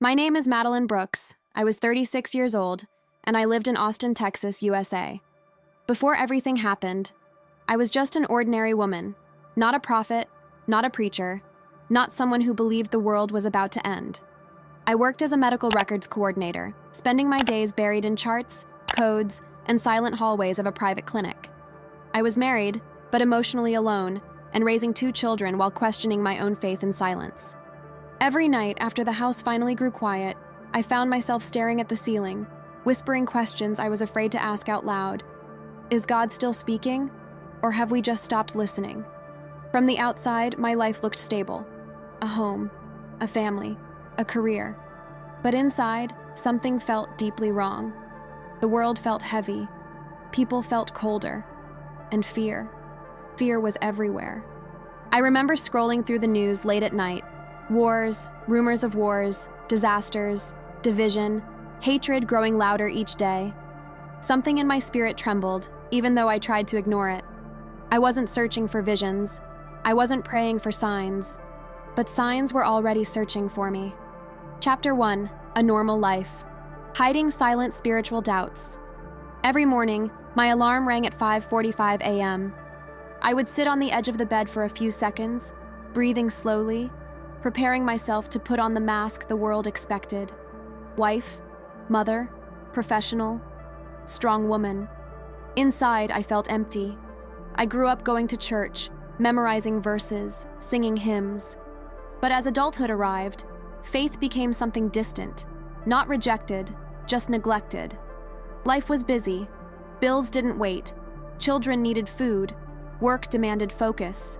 My name is Madeline Brooks. I was 36 years old, and I lived in Austin, Texas, USA. Before everything happened, I was just an ordinary woman, not a prophet, not a preacher, not someone who believed the world was about to end. I worked as a medical records coordinator, spending my days buried in charts, codes, and silent hallways of a private clinic. I was married, but emotionally alone, and raising 2 children while questioning my own faith in silence. Every night after the house finally grew quiet, I found myself staring at the ceiling, whispering questions I was afraid to ask out loud. Is God still speaking, or have we just stopped listening? From the outside, my life looked stable. A home, a family, a career. But inside, something felt deeply wrong. The world felt heavy. People felt colder. And fear. Fear was everywhere. I remember scrolling through the news late at night. Wars, rumors of wars, disasters, division, hatred growing louder each day. Something in my spirit trembled, even though I tried to ignore it. I wasn't searching for visions. I wasn't praying for signs. But signs were already searching for me. Chapter 1, A Normal Life. Hiding silent spiritual doubts. Every morning, my alarm rang at 5:45 a.m. I would sit on the edge of the bed for a few seconds, breathing slowly, preparing myself to put on the mask the world expected. Wife, mother, professional, strong woman. Inside, I felt empty. I grew up going to church, memorizing verses, singing hymns. But as adulthood arrived, faith became something distant, not rejected, just neglected. Life was busy. Bills didn't wait. Children needed food. Work demanded focus.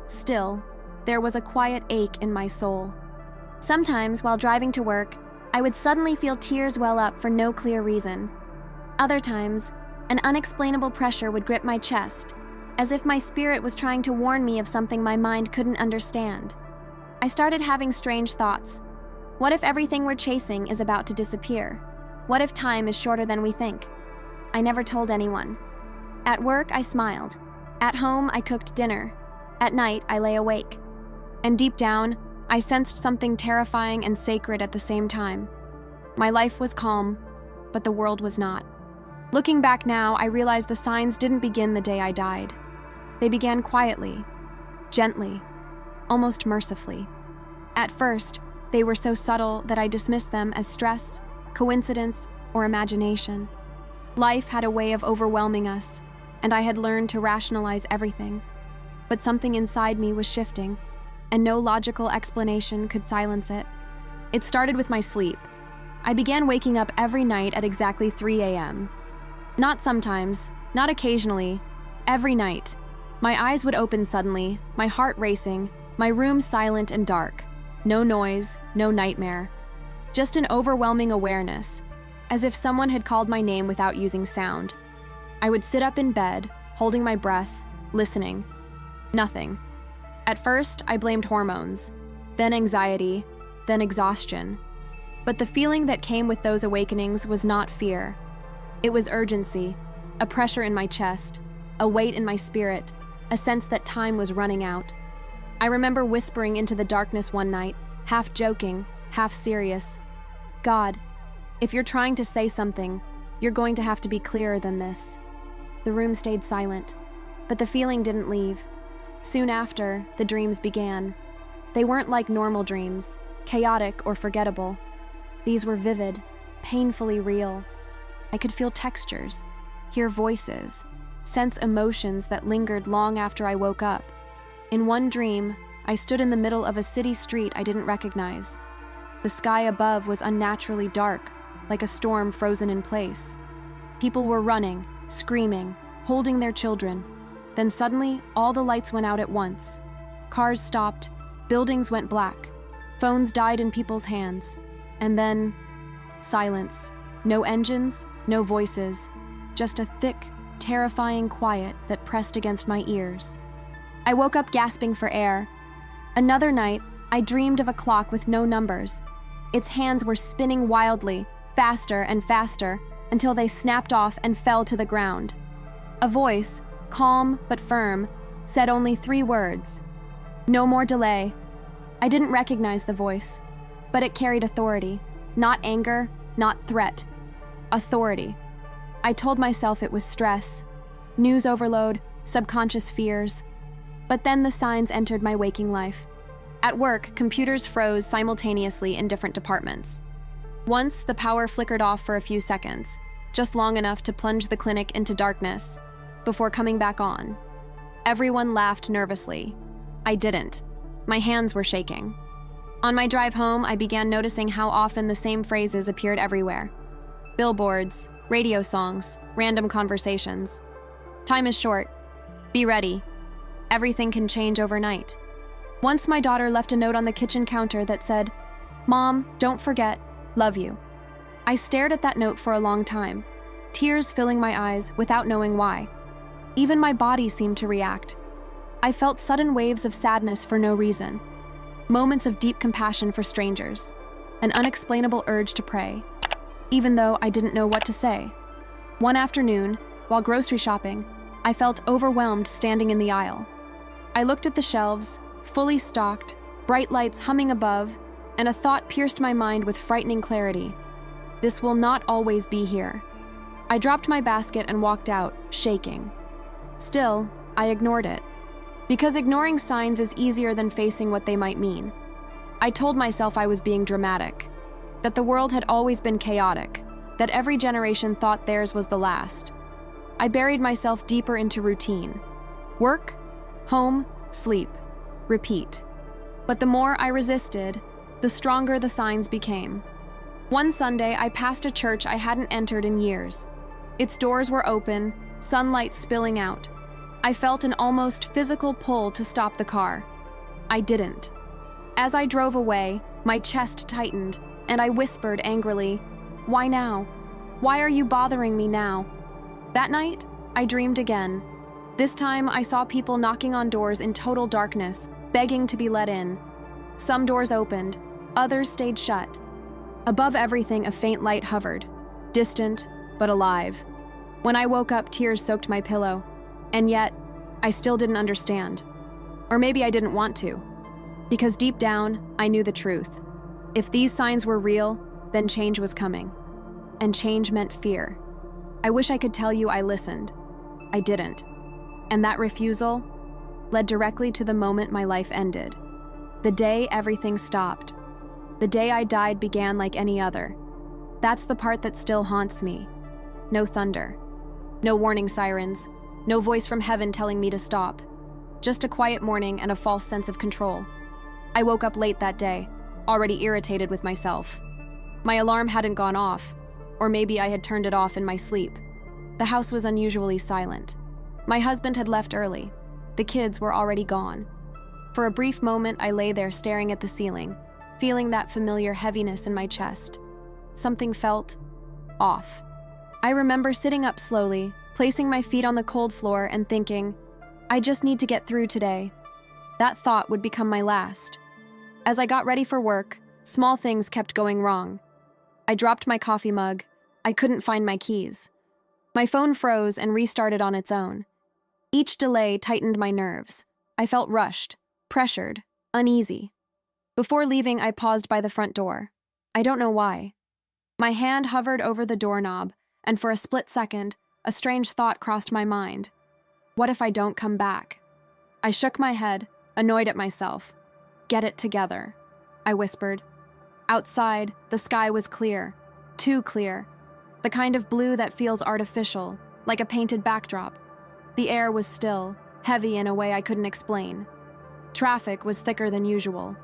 Still, there was a quiet ache in my soul. Sometimes, while driving to work, I would suddenly feel tears well up for no clear reason. Other times, an unexplainable pressure would grip my chest, as if my spirit was trying to warn me of something my mind couldn't understand. I started having strange thoughts. What if everything we're chasing is about to disappear? What if time is shorter than we think? I never told anyone. At work, I smiled. At home, I cooked dinner. At night, I lay awake. And deep down, I sensed something terrifying and sacred at the same time. My life was calm, but the world was not. Looking back now, I realize the signs didn't begin the day I died. They began quietly, gently, almost mercifully. At first, they were so subtle that I dismissed them as stress, coincidence, or imagination. Life had a way of overwhelming us, and I had learned to rationalize everything. But something inside me was shifting, and no logical explanation could silence it. It started with my sleep. I began waking up every night at exactly 3 a.m. Not sometimes, not occasionally, every night. My eyes would open suddenly, my heart racing, my room silent and dark. No noise, no nightmare. Just an overwhelming awareness, as if someone had called my name without using sound. I would sit up in bed, holding my breath, listening. Nothing. At first, I blamed hormones, then anxiety, then exhaustion. But the feeling that came with those awakenings was not fear. It was urgency, a pressure in my chest, a weight in my spirit, a sense that time was running out. I remember whispering into the darkness one night, half joking, half serious. God, if you're trying to say something, you're going to have to be clearer than this. The room stayed silent, but the feeling didn't leave. Soon after, the dreams began. They weren't like normal dreams, chaotic or forgettable. These were vivid, painfully real. I could feel textures, hear voices, sense emotions that lingered long after I woke up. In one dream, I stood in the middle of a city street I didn't recognize. The sky above was unnaturally dark, like a storm frozen in place. People were running, screaming, holding their children. Then suddenly, all the lights went out at once. Cars stopped, buildings went black, phones died in people's hands. And then, silence. No engines, no voices, just a thick, terrifying quiet that pressed against my ears. I woke up gasping for air. Another night, I dreamed of a clock with no numbers. Its hands were spinning wildly, faster and faster, until they snapped off and fell to the ground. A voice, calm but firm, said only 3 words. No more delay. I didn't recognize the voice. but it carried authority. Not anger, not threat. Authority. I told myself it was stress, news overload, subconscious fears. But then the signs entered my waking life. At work, computers froze simultaneously in different departments. Once, the power flickered off for a few seconds, just long enough to plunge the clinic into darkness, before coming back on. Everyone laughed nervously. I didn't. My hands were shaking. On my drive home, I began noticing how often the same phrases appeared everywhere. Billboards, radio songs, random conversations. Time is short. Be ready. Everything can change overnight. Once my daughter left a note on the kitchen counter that said, "Mom, don't forget, love you." I stared at that note for a long time, tears filling my eyes without knowing why. Even my body seemed to react. I felt sudden waves of sadness for no reason, moments of deep compassion for strangers, an unexplainable urge to pray, even though I didn't know what to say. One afternoon, while grocery shopping, I felt overwhelmed standing in the aisle. I looked at the shelves, fully stocked, bright lights humming above, and a thought pierced my mind with frightening clarity. This will not always be here. I dropped my basket and walked out, shaking. Still, I ignored it. Because ignoring signs is easier than facing what they might mean. I told myself I was being dramatic, that the world had always been chaotic, that every generation thought theirs was the last. I buried myself deeper into routine. Work, home, sleep, repeat. But the more I resisted, the stronger the signs became. One Sunday, I passed a church I hadn't entered in years. Its doors were open, sunlight spilling out. I felt an almost physical pull to stop the car. I didn't. As I drove away, my chest tightened, and I whispered angrily, "Why now? Why are you bothering me now?" That night, I dreamed again. This time, I saw people knocking on doors in total darkness, begging to be let in. Some doors opened, others stayed shut. Above everything, a faint light hovered, distant but alive. When I woke up, tears soaked my pillow, and yet, I still didn't understand. Or maybe I didn't want to, because deep down, I knew the truth. If these signs were real, then change was coming. And change meant fear. I wish I could tell you I listened. I didn't. And that refusal led directly to the moment my life ended. The day everything stopped. The day I died began like any other. That's the part that still haunts me. No thunder. No warning sirens. No voice from heaven telling me to stop. Just a quiet morning and a false sense of control. I woke up late that day, already irritated with myself. My alarm hadn't gone off, or maybe I had turned it off in my sleep. The house was unusually silent. My husband had left early. The kids were already gone. For a brief moment, I lay there staring at the ceiling, feeling that familiar heaviness in my chest. Something felt off. I remember sitting up slowly, placing my feet on the cold floor and thinking, I just need to get through today. That thought would become my last. As I got ready for work, small things kept going wrong. I dropped my coffee mug. I couldn't find my keys. My phone froze and restarted on its own. Each delay tightened my nerves. I felt rushed, pressured, uneasy. Before leaving, I paused by the front door. I don't know why. My hand hovered over the doorknob, and for a split second, a strange thought crossed my mind. What if I don't come back? I shook my head, annoyed at myself. Get it together, I whispered. Outside, the sky was clear, too clear, the kind of blue that feels artificial, like a painted backdrop. The air was still, heavy in a way I couldn't explain. Traffic was thicker than usual.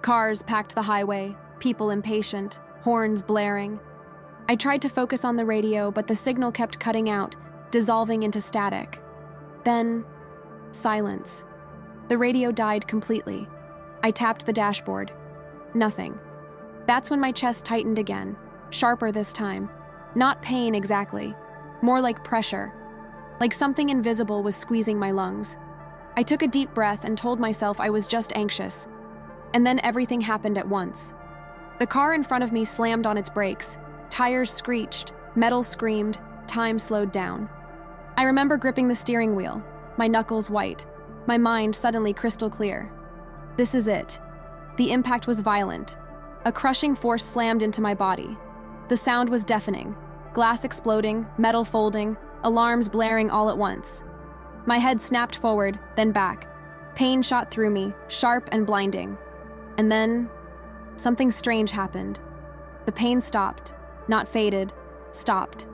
Cars packed the highway, people impatient, horns blaring. I tried to focus on the radio, but the signal kept cutting out, dissolving into static. Then, silence. The radio died completely. I tapped the dashboard. Nothing. That's when my chest tightened again, sharper this time. Not pain exactly, more like pressure. Like something invisible was squeezing my lungs. I took a deep breath and told myself I was just anxious. And then everything happened at once. The car in front of me slammed on its brakes. Tires screeched, metal screamed, time slowed down. I remember gripping the steering wheel, my knuckles white, my mind suddenly crystal clear. This is it. The impact was violent. A crushing force slammed into my body. The sound was deafening. Glass exploding, metal folding, alarms blaring all at once. My head snapped forward, then back. Pain shot through me, sharp and blinding. And then, something strange happened. The pain stopped, not faded, stopped.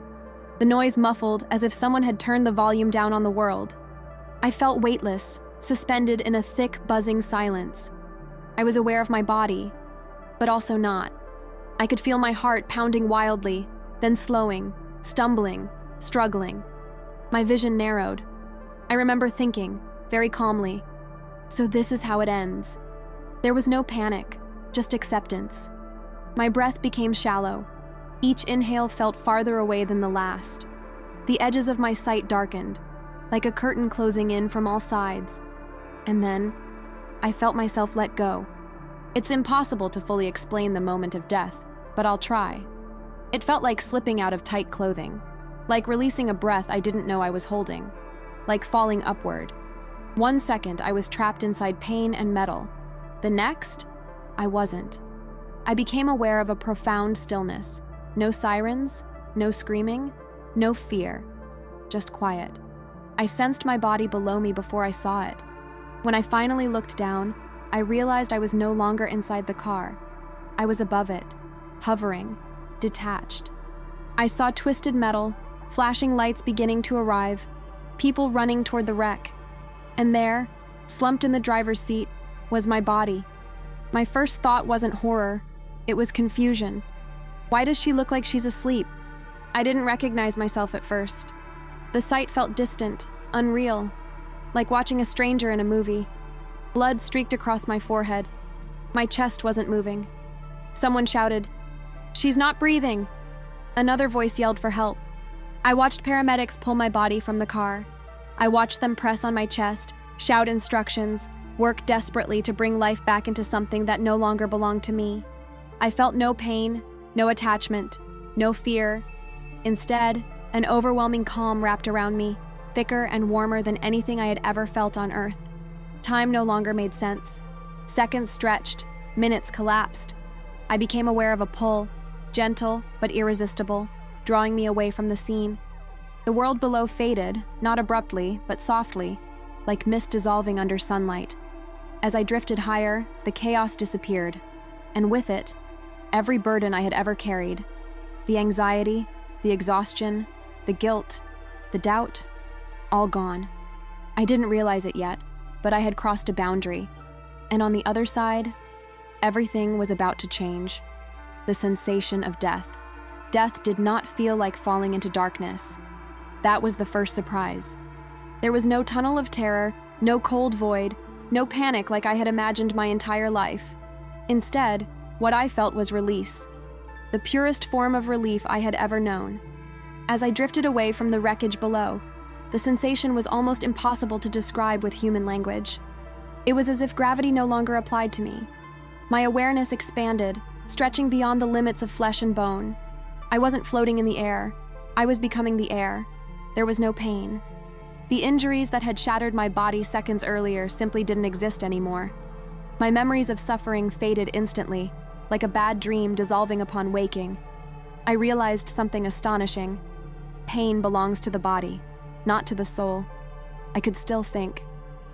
The noise muffled as if someone had turned the volume down on the world. I felt weightless, suspended in a thick, buzzing silence. I was aware of my body, but also not. I could feel my heart pounding wildly, then slowing, stumbling, struggling. My vision narrowed. I remember thinking, very calmly, so this is how it ends. There was no panic, just acceptance. My breath became shallow. Each inhale felt farther away than the last. The edges of my sight darkened, like a curtain closing in from all sides. And then, I felt myself let go. It's impossible to fully explain the moment of death, but I'll try. It felt like slipping out of tight clothing, like releasing a breath I didn't know I was holding, like falling upward. 1 second, I was trapped inside pain and metal. The next, I wasn't. I became aware of a profound stillness. No sirens, no screaming, no fear, just quiet. I sensed my body below me before I saw it. When I finally looked down, I realized I was no longer inside the car. I was above it, hovering, detached. I saw twisted metal, flashing lights beginning to arrive, people running toward the wreck. And there, slumped in the driver's seat, was my body. My first thought wasn't horror, it was confusion. Why does she look like she's asleep? I didn't recognize myself at first. The sight felt distant, unreal, like watching a stranger in a movie. Blood streaked across my forehead. My chest wasn't moving. Someone shouted, "She's not breathing!" Another voice yelled for help. I watched paramedics pull my body from the car. I watched them press on my chest, shout instructions, work desperately to bring life back into something that no longer belonged to me. I felt no pain, no attachment, no fear. Instead, an overwhelming calm wrapped around me, thicker and warmer than anything I had ever felt on Earth. Time no longer made sense. Seconds stretched, minutes collapsed. I became aware of a pull, gentle but irresistible, drawing me away from the scene. The world below faded, not abruptly, but softly, like mist dissolving under sunlight. As I drifted higher, the chaos disappeared, and with it, every burden I had ever carried. The anxiety, the exhaustion, the guilt, the doubt, all gone. I didn't realize it yet, but I had crossed a boundary. And on the other side, everything was about to change. The sensation of death. Death did not feel like falling into darkness. That was the first surprise. There was no tunnel of terror, no cold void, no panic like I had imagined my entire life. Instead, what I felt was release. The purest form of relief I had ever known. As I drifted away from the wreckage below, the sensation was almost impossible to describe with human language. It was as if gravity no longer applied to me. My awareness expanded, stretching beyond the limits of flesh and bone. I wasn't floating in the air. I was becoming the air. There was no pain. The injuries that had shattered my body seconds earlier simply didn't exist anymore. My memories of suffering faded instantly, like a bad dream dissolving upon waking. I realized something astonishing. Pain belongs to the body, not to the soul. I could still think,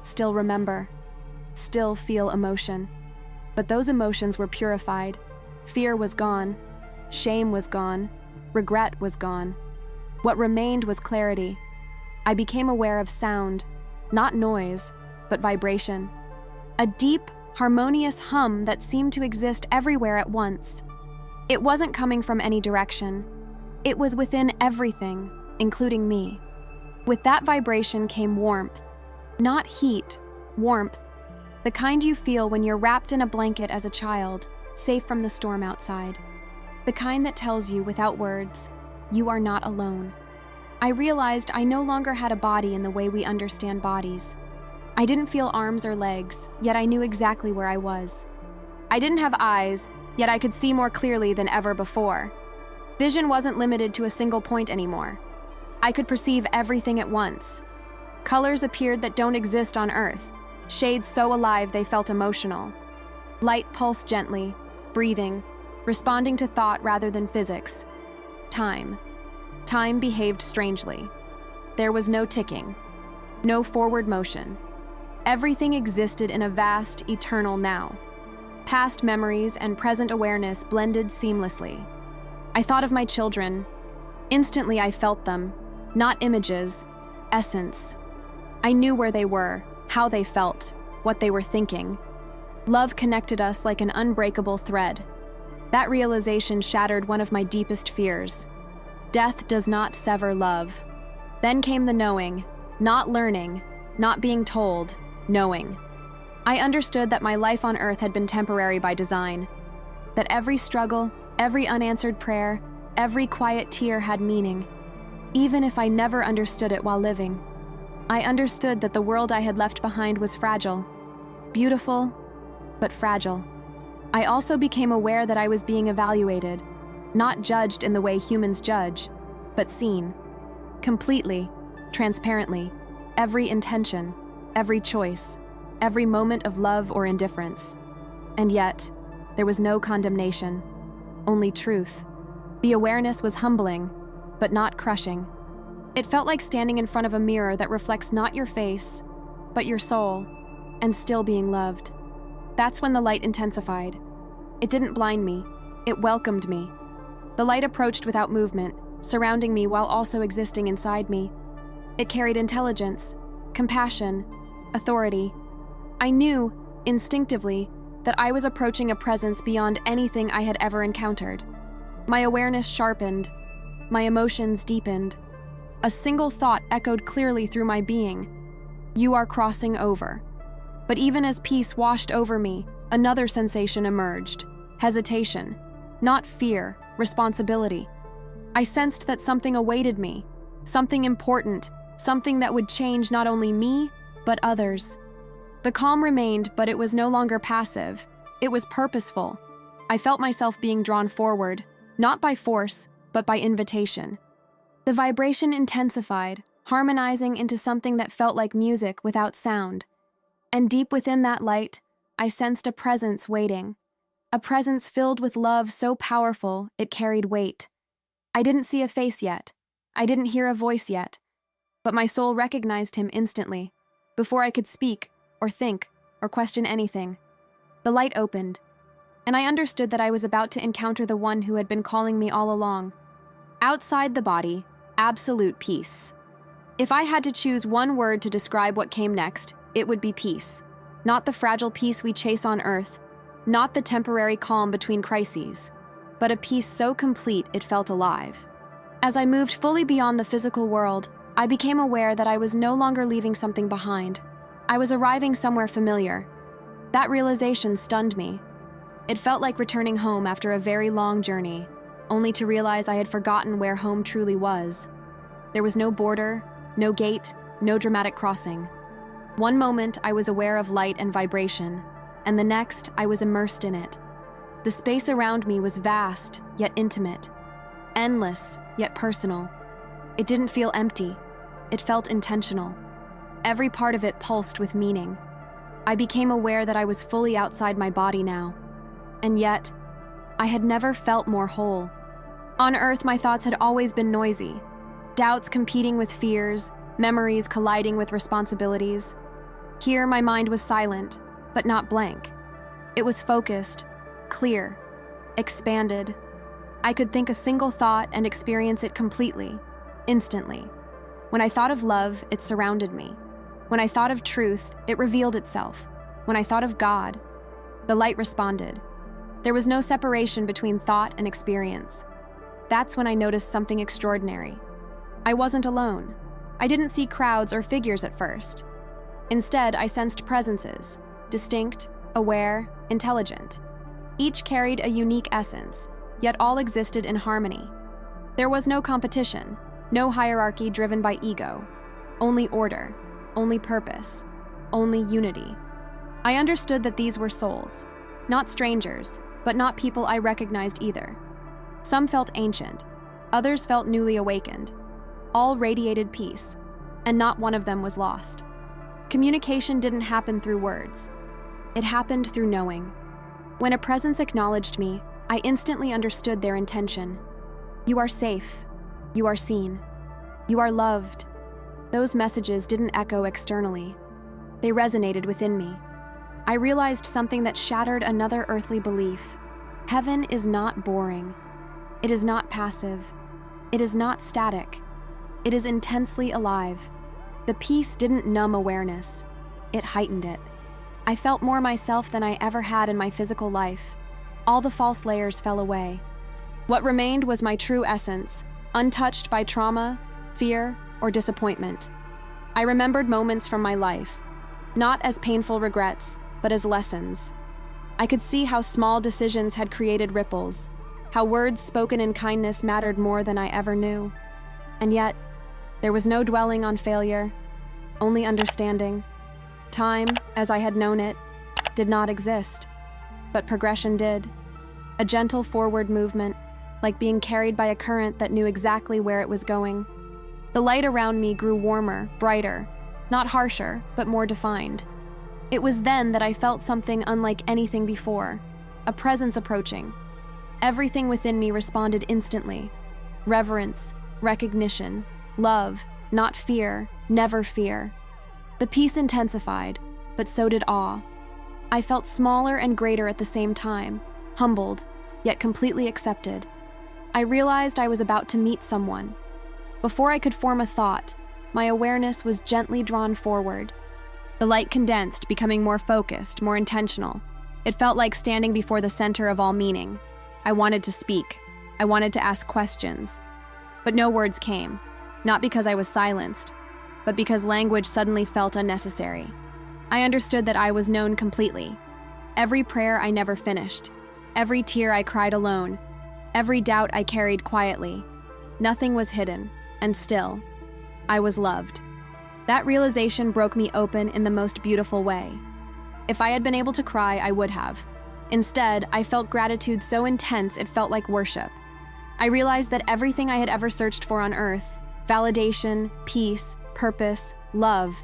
still remember, still feel emotion. But those emotions were purified. Fear was gone. Shame was gone. Regret was gone. What remained was clarity. I became aware of sound, not noise, but vibration. A deep, harmonious hum that seemed to exist everywhere at once. It wasn't coming from any direction. It was within everything, including me. With that vibration came warmth. Not heat, warmth. The kind you feel when you're wrapped in a blanket as a child, safe from the storm outside. The kind that tells you without words, you are not alone. I realized I no longer had a body in the way we understand bodies. I didn't feel arms or legs, yet I knew exactly where I was. I didn't have eyes, yet I could see more clearly than ever before. Vision wasn't limited to a single point anymore. I could perceive everything at once. Colors appeared that don't exist on Earth, shades so alive they felt emotional. Light pulsed gently, breathing, responding to thought rather than physics. Time. Time behaved strangely. There was no ticking, no forward motion. Everything existed in a vast, eternal now. Past memories and present awareness blended seamlessly. I thought of my children. Instantly, I felt them. Not images, essence. I knew where they were, how they felt, what they were thinking. Love connected us like an unbreakable thread. That realization shattered one of my deepest fears. Death does not sever love. Then came the knowing, not learning, not being told, knowing. I understood that my life on earth had been temporary by design, that every struggle, every unanswered prayer, every quiet tear had meaning, even if I never understood it while living. I understood that the world I had left behind was fragile, beautiful, but fragile. I also became aware that I was being evaluated, not judged in the way humans judge, but seen, completely, transparently, every intention, every choice, every moment of love or indifference. And yet, there was no condemnation, only truth. The awareness was humbling, but not crushing. It felt like standing in front of a mirror that reflects not your face, but your soul, and still being loved. That's when the light intensified. It didn't blind me, it welcomed me. The light approached without movement, surrounding me while also existing inside me. It carried intelligence, compassion, authority. I knew, instinctively, that I was approaching a presence beyond anything I had ever encountered. My awareness sharpened, my emotions deepened. A single thought echoed clearly through my being. You are crossing over. But even as peace washed over me, another sensation emerged. Hesitation. Not fear, responsibility. I sensed that something awaited me, something important, something that would change not only me, but others. The calm remained, but it was no longer passive. It was purposeful. I felt myself being drawn forward, not by force, but by invitation. The vibration intensified, harmonizing into something that felt like music without sound. And deep within that light, I sensed a presence waiting. A presence filled with love so powerful it carried weight. I didn't see a face yet. I didn't hear a voice yet. But my soul recognized him instantly, before I could speak, or think, or question anything. The light opened, and I understood that I was about to encounter the one who had been calling me all along. Outside the body, absolute peace. If I had to choose one word to describe what came next, it would be peace. Not the fragile peace we chase on earth, not the temporary calm between crises, but a peace so complete it felt alive. As I moved fully beyond the physical world, I became aware that I was no longer leaving something behind. I was arriving somewhere familiar. That realization stunned me. It felt like returning home after a very long journey, only to realize I had forgotten where home truly was. There was no border, no gate, no dramatic crossing. One moment I was aware of light and vibration, and the next I was immersed in it. The space around me was vast, yet intimate. Endless, yet personal. It didn't feel empty. It felt intentional. Every part of it pulsed with meaning. I became aware that I was fully outside my body now. And yet, I had never felt more whole. On Earth, my thoughts had always been noisy. Doubts competing with fears, memories colliding with responsibilities. Here, my mind was silent, but not blank. It was focused, clear, expanded. I could think a single thought and experience it completely, instantly. When I thought of love, it surrounded me. When I thought of truth, it revealed itself. When I thought of God, the light responded. There was no separation between thought and experience. That's when I noticed something extraordinary. I wasn't alone. I didn't see crowds or figures at first. Instead, I sensed presences, distinct, aware, intelligent. Each carried a unique essence, yet all existed in harmony. There was no competition, no hierarchy driven by ego, only order, only purpose, only unity. I understood that these were souls, not strangers, but not people I recognized either. Some felt ancient, others felt newly awakened. All radiated peace, and not one of them was lost. Communication didn't happen through words. It happened through knowing. When a presence acknowledged me, I instantly understood their intention. You are safe. You are seen. You are loved. Those messages didn't echo externally. They resonated within me. I realized something that shattered another earthly belief. Heaven is not boring. It is not passive. It is not static. It is intensely alive. The peace didn't numb awareness. It heightened it. I felt more myself than I ever had in my physical life. All the false layers fell away. What remained was my true essence, untouched by trauma, fear, or disappointment. I remembered moments from my life, not as painful regrets, but as lessons. I could see how small decisions had created ripples, how words spoken in kindness mattered more than I ever knew. And yet, there was no dwelling on failure, only understanding. Time, as I had known it, did not exist, but progression did. A gentle forward movement, like being carried by a current that knew exactly where it was going. The light around me grew warmer, brighter, not harsher, but more defined. It was then that I felt something unlike anything before, a presence approaching. Everything within me responded instantly. Reverence, recognition, love, not fear, never fear. The peace intensified, but so did awe. I felt smaller and greater at the same time, humbled, yet completely accepted. I realized I was about to meet someone. Before I could form a thought, my awareness was gently drawn forward. The light condensed, becoming more focused, more intentional. It felt like standing before the center of all meaning. I wanted to speak. I wanted to ask questions. But no words came, not because I was silenced, but because language suddenly felt unnecessary. I understood that I was known completely. Every prayer I never finished, every tear I cried alone, every doubt I carried quietly. Nothing was hidden, and still, I was loved. That realization broke me open in the most beautiful way. If I had been able to cry, I would have. Instead, I felt gratitude so intense it felt like worship. I realized that everything I had ever searched for on earth, validation, peace, purpose, love,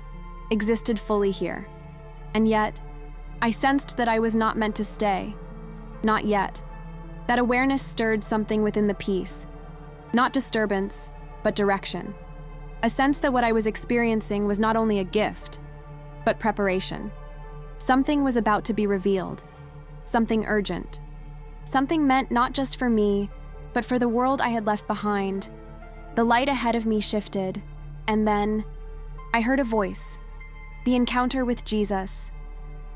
existed fully here. And yet, I sensed that I was not meant to stay. Not yet. That awareness stirred something within the peace. Not disturbance, but direction. A sense that what I was experiencing was not only a gift, but preparation. Something was about to be revealed. Something urgent. Something meant not just for me, but for the world I had left behind. The light ahead of me shifted, and then I heard a voice. The encounter with Jesus.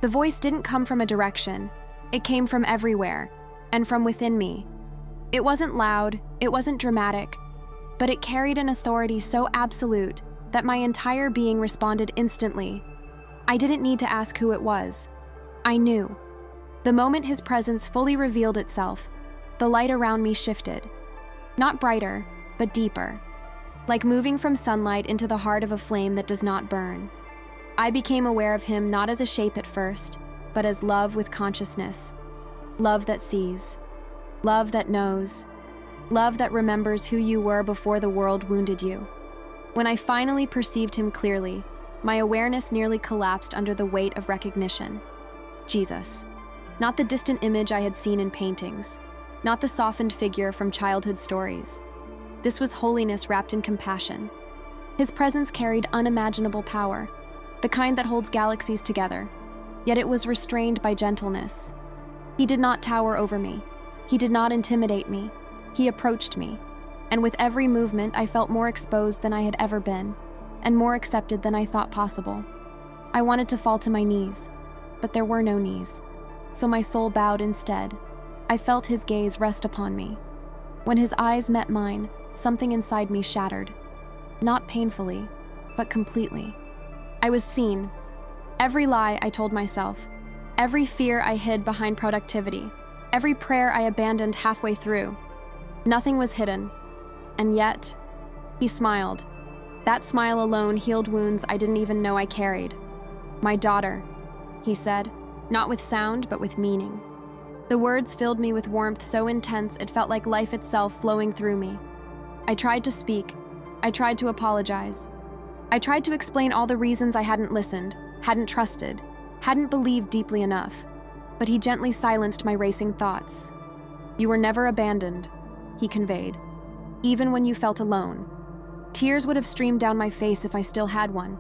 The voice didn't come from a direction. It came from everywhere, and from within me. It wasn't loud, it wasn't dramatic, but it carried an authority so absolute that my entire being responded instantly. I didn't need to ask who it was. I knew. The moment his presence fully revealed itself, the light around me shifted. Not brighter, but deeper. Like moving from sunlight into the heart of a flame that does not burn. I became aware of him not as a shape at first, but as love with consciousness. Love that sees. Love that knows. Love that remembers who you were before the world wounded you. When I finally perceived him clearly, my awareness nearly collapsed under the weight of recognition. Jesus. Not the distant image I had seen in paintings. Not the softened figure from childhood stories. This was holiness wrapped in compassion. His presence carried unimaginable power, the kind that holds galaxies together, yet it was restrained by gentleness. He did not tower over me. He did not intimidate me. He approached me, and with every movement I felt more exposed than I had ever been, and more accepted than I thought possible. I wanted to fall to my knees, but there were no knees, so my soul bowed instead. I felt his gaze rest upon me. When his eyes met mine, something inside me shattered. Not painfully, but completely. I was seen. Every lie I told myself, every fear I hid behind productivity, every prayer I abandoned halfway through. Nothing was hidden. And yet, he smiled. That smile alone healed wounds I didn't even know I carried. My daughter, he said, not with sound, but with meaning. The words filled me with warmth so intense it felt like life itself flowing through me. I tried to speak. I tried to apologize. I tried to explain all the reasons I hadn't listened, hadn't trusted, hadn't believed deeply enough. but he gently silenced my racing thoughts. You were never abandoned, he conveyed, even when you felt alone. Tears would have streamed down my face if I still had one.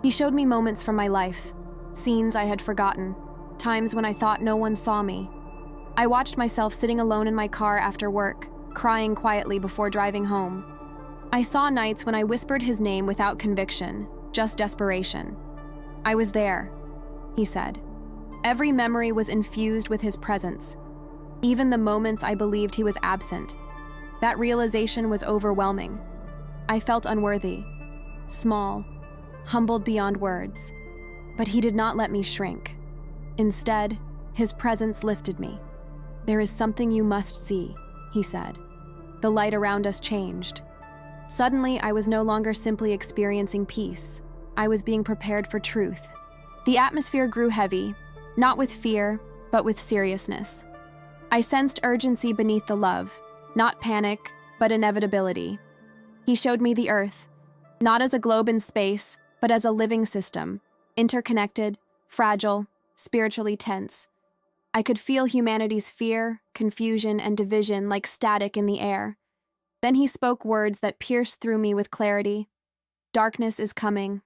He showed me moments from my life, scenes I had forgotten, times when I thought no one saw me. I watched myself sitting alone in my car after work, crying quietly before driving home. I saw nights when I whispered his name without conviction, just desperation. I was there, he said. Every memory was infused with his presence, even the moments I believed he was absent. That realization was overwhelming. I felt unworthy, small, humbled beyond words. But he did not let me shrink. Instead, his presence lifted me. There is something you must see, he said. The light around us changed. Suddenly, I was no longer simply experiencing peace. I was being prepared for truth. The atmosphere grew heavy, not with fear, but with seriousness. I sensed urgency beneath the love, not panic, but inevitability. He showed me the earth, not as a globe in space, but as a living system, interconnected, fragile, spiritually tense. I could feel humanity's fear, confusion, and division like static in the air. Then he spoke words that pierced through me with clarity. Darkness is coming.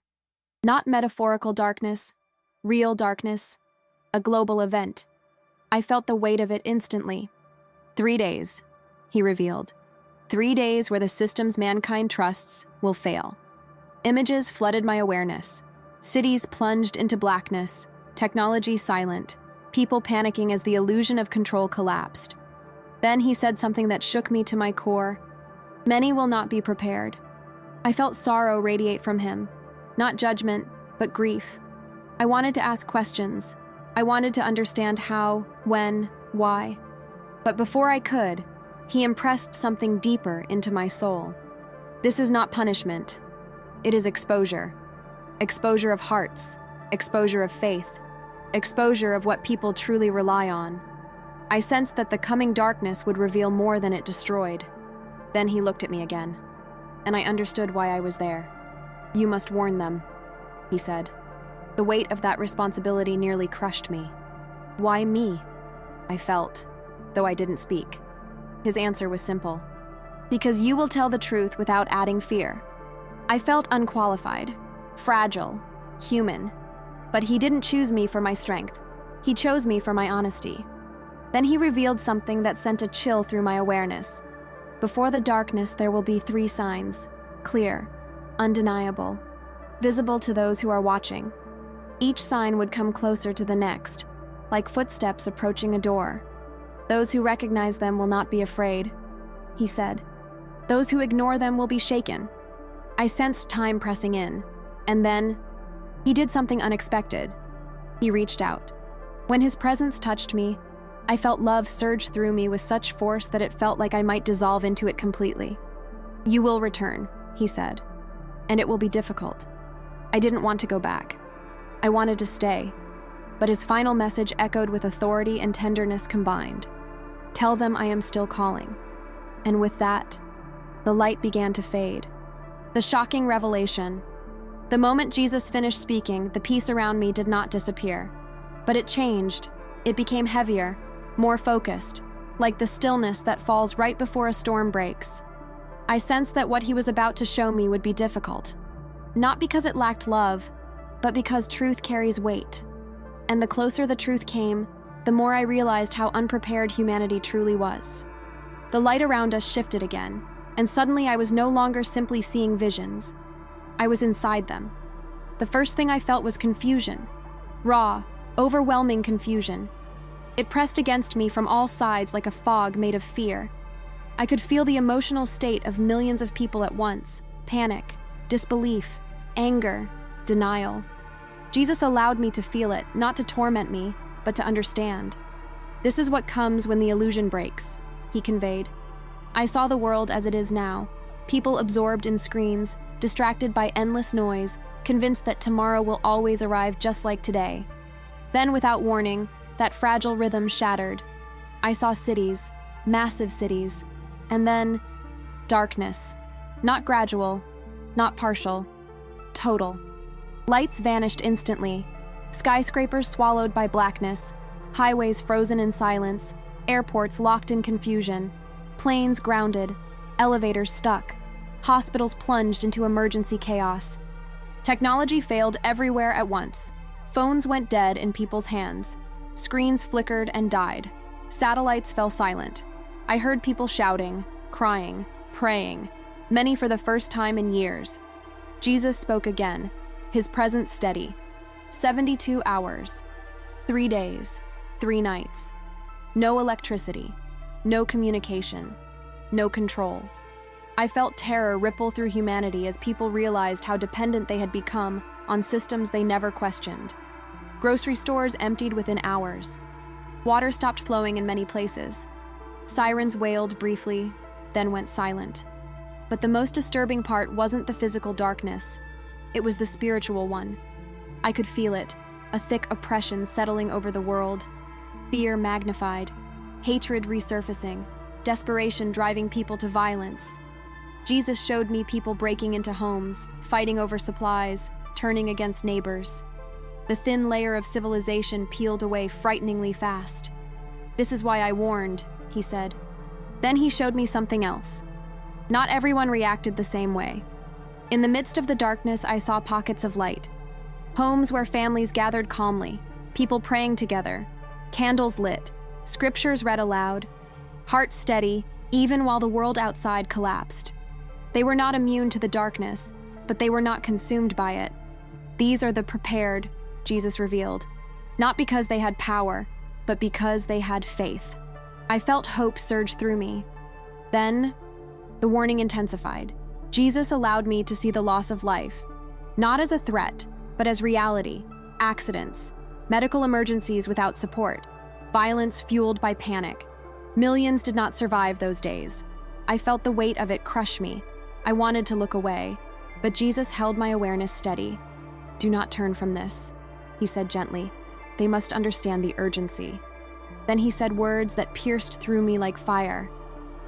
Not metaphorical darkness, real darkness, a global event. I felt the weight of it instantly. 3 days, he revealed. 3 days where the systems mankind trusts will fail. Images flooded my awareness. Cities plunged into blackness, technology silent, people panicking as the illusion of control collapsed. Then he said something that shook me to my core. Many will not be prepared. I felt sorrow radiate from him, not judgment, but grief. I wanted to ask questions. I wanted to understand how, when, why. But before I could, he impressed something deeper into my soul. This is not punishment. It is exposure. Exposure of hearts, exposure of faith, exposure of what people truly rely on. I sensed that the coming darkness would reveal more than it destroyed. Then he looked at me again, and I understood why I was there. You must warn them, he said. The weight of that responsibility nearly crushed me. Why me? I felt, though I didn't speak. His answer was simple. Because you will tell the truth without adding fear. I felt unqualified, fragile, human. But he didn't choose me for my strength. He chose me for my honesty. Then he revealed something that sent a chill through my awareness. Before the darkness, there will be 3 signs, clear, undeniable, visible to those who are watching. Each sign would come closer to the next, like footsteps approaching a door. Those who recognize them will not be afraid, he said. Those who ignore them will be shaken. I sensed time pressing in, and then he did something unexpected. He reached out. When his presence touched me, I felt love surge through me with such force that it felt like I might dissolve into it completely. You will return, he said, and it will be difficult. I didn't want to go back. I wanted to stay, but his final message echoed with authority and tenderness combined. Tell them I am still calling. And with that, the light began to fade. The shocking revelation. The moment Jesus finished speaking, the peace around me did not disappear. But it changed. It became heavier, more focused, like the stillness that falls right before a storm breaks. I sensed that what he was about to show me would be difficult. Not because it lacked love, but because truth carries weight. And the closer the truth came, the more I realized how unprepared humanity truly was. The light around us shifted again, and suddenly I was no longer simply seeing visions. I was inside them. The first thing I felt was confusion. Raw, overwhelming confusion. It pressed against me from all sides like a fog made of fear. I could feel the emotional state of millions of people at once: panic, disbelief, anger, denial. Jesus allowed me to feel it, not to torment me, but to understand. This is what comes when the illusion breaks, he conveyed. I saw the world as it is now, people absorbed in screens, distracted by endless noise, convinced that tomorrow will always arrive just like today. Then, without warning, that fragile rhythm shattered. I saw cities, massive cities, and then darkness. Not gradual, not partial, total. Lights vanished instantly, skyscrapers swallowed by blackness, highways frozen in silence, airports locked in confusion, planes grounded, elevators stuck, hospitals plunged into emergency chaos. Technology failed everywhere at once. Phones went dead in people's hands. Screens flickered and died. Satellites fell silent. I heard people shouting, crying, praying, many for the first time in years. Jesus spoke again, his presence steady. 72 hours, 3 days, 3 nights. No electricity, no communication, no control. I felt terror ripple through humanity as people realized how dependent they had become on systems they never questioned. Grocery stores emptied within hours. Water stopped flowing in many places. Sirens wailed briefly, then went silent. But the most disturbing part wasn't the physical darkness. It was the spiritual one. I could feel it, a thick oppression settling over the world. Fear magnified, hatred resurfacing, desperation driving people to violence. Jesus showed me people breaking into homes, fighting over supplies, turning against neighbors. The thin layer of civilization peeled away frighteningly fast. "This is why I warned," he said. Then he showed me something else. Not everyone reacted the same way. In the midst of the darkness, I saw pockets of light. Homes where families gathered calmly, people praying together, candles lit, scriptures read aloud, hearts steady, even while the world outside collapsed. They were not immune to the darkness, but they were not consumed by it. These are the prepared, Jesus revealed, not because they had power, but because they had faith. I felt hope surge through me. Then, the warning intensified. Jesus allowed me to see the loss of life, not as a threat, but as reality, accidents, medical emergencies without support, violence fueled by panic. Millions did not survive those days. I felt the weight of it crush me. I wanted to look away, but Jesus held my awareness steady. "Do not turn from this," he said gently. "They must understand the urgency." Then he said words that pierced through me like fire.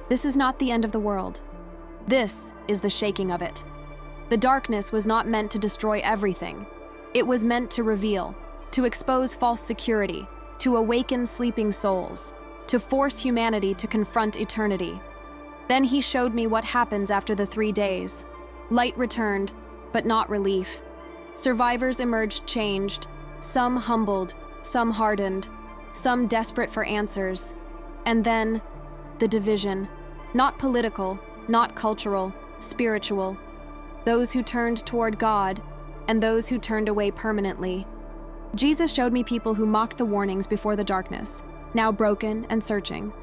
"This is not the end of the world. This is the shaking of it." The darkness was not meant to destroy everything. It was meant to reveal, to expose false security, to awaken sleeping souls, to force humanity to confront eternity. Then he showed me what happens after the 3 days. Light returned, but not relief. Survivors emerged changed, some humbled, some hardened, some desperate for answers. And then, the division. Not political, not cultural, spiritual. Those who turned toward God, and those who turned away permanently. Jesus showed me people who mocked the warnings before the darkness, now broken and searching.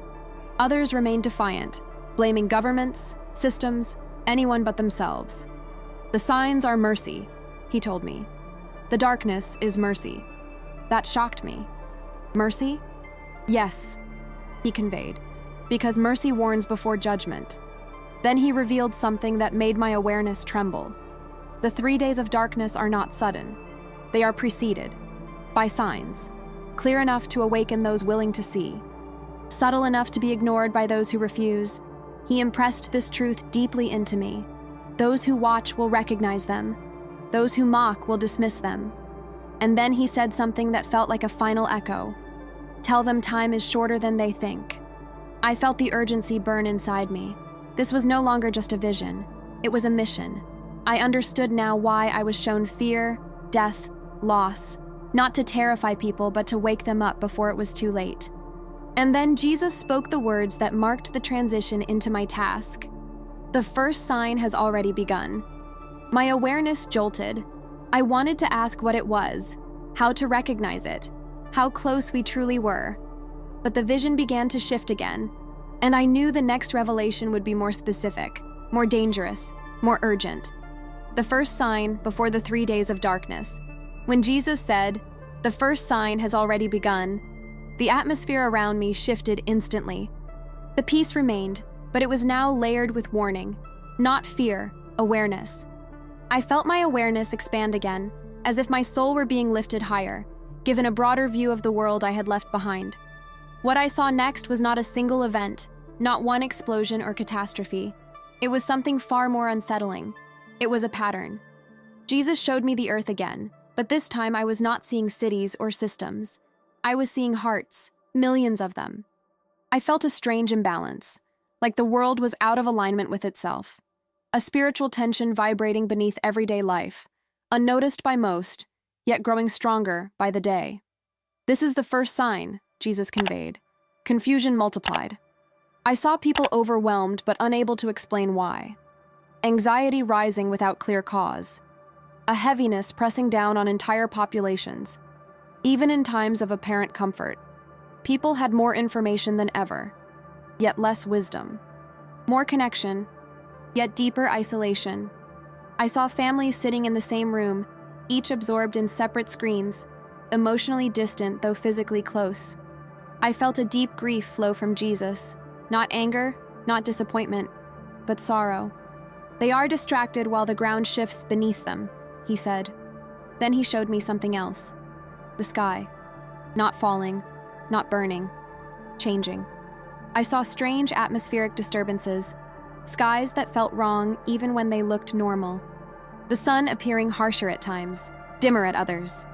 Others remained defiant, blaming governments, systems, anyone but themselves. "The signs are mercy," he told me. "The darkness is mercy." That shocked me. Mercy? Yes, he conveyed, because mercy warns before judgment. Then he revealed something that made my awareness tremble. The 3 days of darkness are not sudden. They are preceded by signs, clear enough to awaken those willing to see, subtle enough to be ignored by those who refuse. He impressed this truth deeply into me. Those who watch will recognize them. Those who mock will dismiss them. And then he said something that felt like a final echo. "Tell them time is shorter than they think." I felt the urgency burn inside me. This was no longer just a vision. It was a mission. I understood now why I was shown fear, death, loss, not to terrify people, but to wake them up before it was too late. And then Jesus spoke the words that marked the transition into my task. "The first sign has already begun." My awareness jolted. I wanted to ask what it was, how to recognize it, how close we truly were. But the vision began to shift again, and I knew the next revelation would be more specific, more dangerous, more urgent. The first sign before the 3 days of darkness. When Jesus said, "The first sign has already begun," the atmosphere around me shifted instantly. The peace remained, but it was now layered with warning, not fear, awareness. I felt my awareness expand again, as if my soul were being lifted higher, given a broader view of the world I had left behind. What I saw next was not a single event, not one explosion or catastrophe. It was something far more unsettling. It was a pattern. Jesus showed me the earth again, but this time I was not seeing cities or systems. I was seeing hearts, millions of them. I felt a strange imbalance, like the world was out of alignment with itself. A spiritual tension vibrating beneath everyday life, unnoticed by most, yet growing stronger by the day. This is the first sign, Jesus conveyed. Confusion multiplied. I saw people overwhelmed but unable to explain why. Anxiety rising without clear cause. A heaviness pressing down on entire populations. Even in times of apparent comfort, people had more information than ever, yet less wisdom. More connection, yet deeper isolation. I saw families sitting in the same room, each absorbed in separate screens, emotionally distant though physically close. I felt a deep grief flow from Jesus, not anger, not disappointment, but sorrow. They are distracted while the ground shifts beneath them, he said. Then he showed me something else. The sky. Not falling, not burning, changing. I saw strange atmospheric disturbances, skies that felt wrong even when they looked normal. The sun appearing harsher at times, dimmer at others.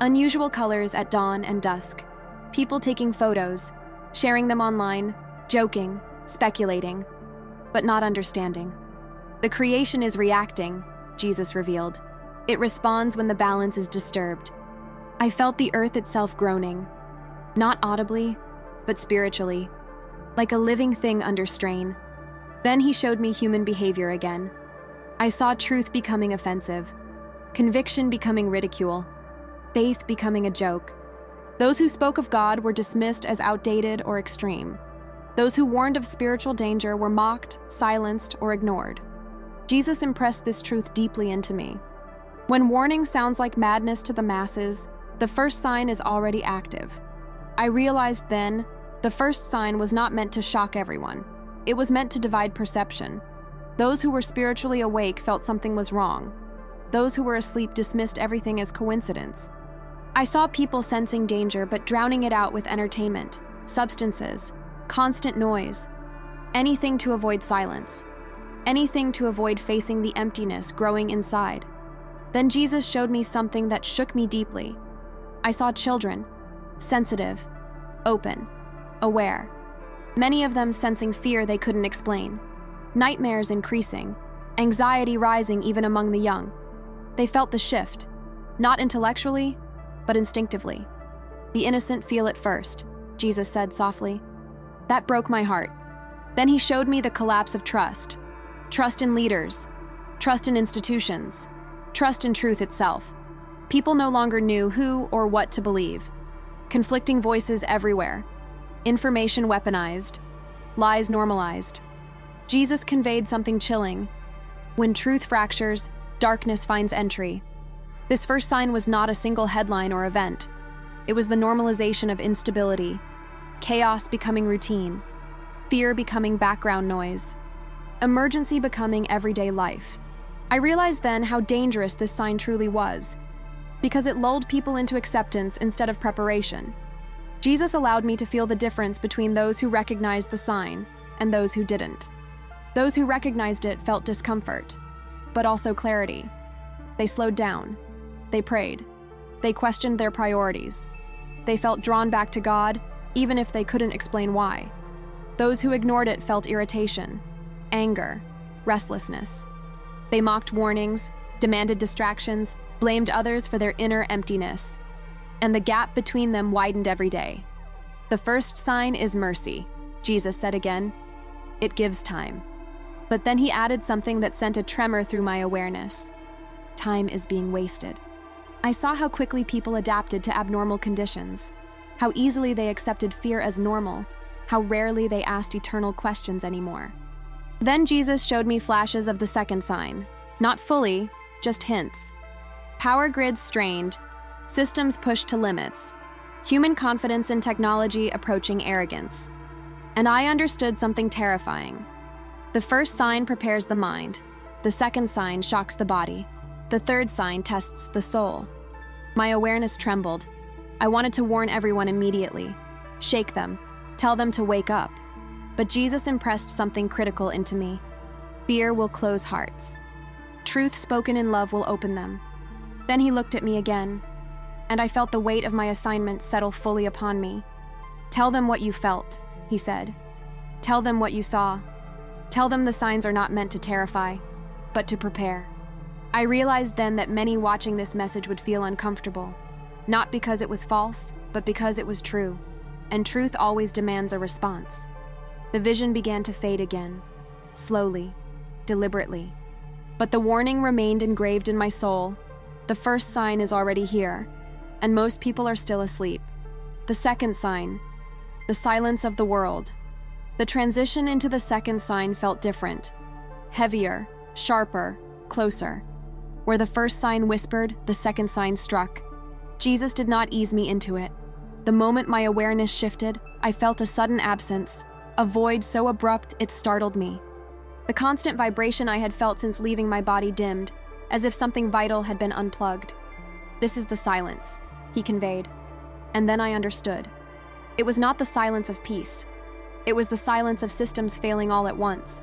Unusual colors at dawn and dusk. People taking photos, sharing them online, joking, speculating, but not understanding. The creation is reacting, Jesus revealed. It responds when the balance is disturbed. I felt the earth itself groaning, not audibly, but spiritually, like a living thing under strain. Then he showed me human behavior again. I saw truth becoming offensive, conviction becoming ridicule, faith becoming a joke. Those who spoke of God were dismissed as outdated or extreme. Those who warned of spiritual danger were mocked, silenced, or ignored. Jesus impressed this truth deeply into me. When warning sounds like madness to the masses, the first sign is already active. I realized then, the first sign was not meant to shock everyone. It was meant to divide perception. Those who were spiritually awake felt something was wrong. Those who were asleep dismissed everything as coincidence. I saw people sensing danger but drowning it out with entertainment, substances, constant noise, anything to avoid silence, anything to avoid facing the emptiness growing inside. Then Jesus showed me something that shook me deeply. I saw children, sensitive, open, aware, many of them sensing fear they couldn't explain, nightmares increasing, anxiety rising even among the young. They felt the shift, not intellectually, but instinctively. The innocent feel it first, Jesus said softly. That broke my heart. Then he showed me the collapse of trust. Trust in leaders, trust in institutions, trust in truth itself. People no longer knew who or what to believe. Conflicting voices everywhere. Information weaponized. Lies normalized. Jesus conveyed something chilling. When truth fractures, darkness finds entry. This first sign was not a single headline or event. It was the normalization of instability, chaos becoming routine, fear becoming background noise, emergency becoming everyday life. I realized then how dangerous this sign truly was, because it lulled people into acceptance instead of preparation. Jesus allowed me to feel the difference between those who recognized the sign and those who didn't. Those who recognized it felt discomfort, but also clarity. They slowed down. They prayed. They questioned their priorities. They felt drawn back to God, even if they couldn't explain why. Those who ignored it felt irritation, anger, restlessness. They mocked warnings, demanded distractions, blamed others for their inner emptiness. And the gap between them widened every day. The first sign is mercy, Jesus said again. It gives time. But then he added something that sent a tremor through my awareness. Time is being wasted. I saw how quickly people adapted to abnormal conditions, how easily they accepted fear as normal, how rarely they asked eternal questions anymore. Then Jesus showed me flashes of the second sign, not fully, just hints. Power grids strained, systems pushed to limits, human confidence in technology approaching arrogance. And I understood something terrifying. The first sign prepares the mind, the second sign shocks the body, the third sign tests the soul. My awareness trembled. I wanted to warn everyone immediately, shake them, tell them to wake up. But Jesus impressed something critical into me. Fear will close hearts. Truth spoken in love will open them. Then he looked at me again. and I felt the weight of my assignment settle fully upon me. "Tell them what you felt," he said. "Tell them what you saw. Tell them the signs are not meant to terrify, but to prepare." I realized then that many watching this message would feel uncomfortable, not because it was false, but because it was true, and truth always demands a response. The vision began to fade again, slowly, deliberately. But the warning remained engraved in my soul. The first sign is already here, and most people are still asleep. The second sign, the silence of the world. The transition into the second sign felt different, heavier, sharper, closer. Where the first sign whispered, the second sign struck. Jesus did not ease me into it. The moment my awareness shifted, I felt a sudden absence, a void so abrupt it startled me. The constant vibration I had felt since leaving my body dimmed, as if something vital had been unplugged. "This is the silence," he conveyed. And then I understood. It was not the silence of peace. It was the silence of systems failing all at once.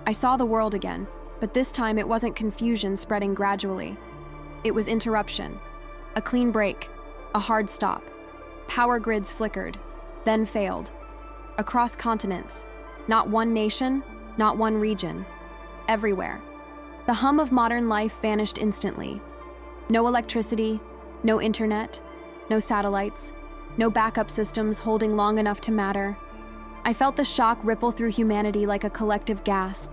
I saw the world again, but this time it wasn't confusion spreading gradually. It was interruption, a clean break, a hard stop. Power grids flickered, then failed. Across continents, not one nation, not one region, everywhere. The hum of modern life vanished instantly. No electricity, no internet, no satellites, no backup systems holding long enough to matter. I felt the shock ripple through humanity like a collective gasp.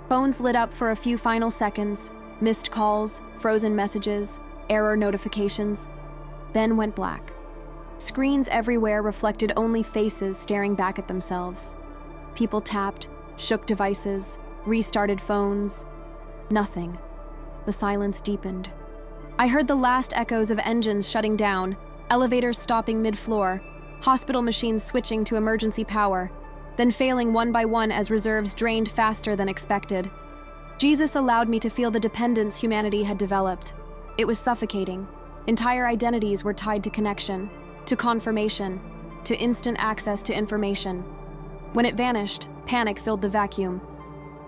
Phones lit up for a few final seconds, missed calls, frozen messages, error notifications, then went black. Screens everywhere reflected only faces staring back at themselves. People tapped, shook devices, restarted phones. Nothing. The silence deepened. I heard the last echoes of engines shutting down, elevators stopping mid-floor, hospital machines switching to emergency power, then failing one by one as reserves drained faster than expected. Jesus allowed me to feel the dependence humanity had developed. It was suffocating. Entire identities were tied to connection, to confirmation, to instant access to information. When it vanished, panic filled the vacuum.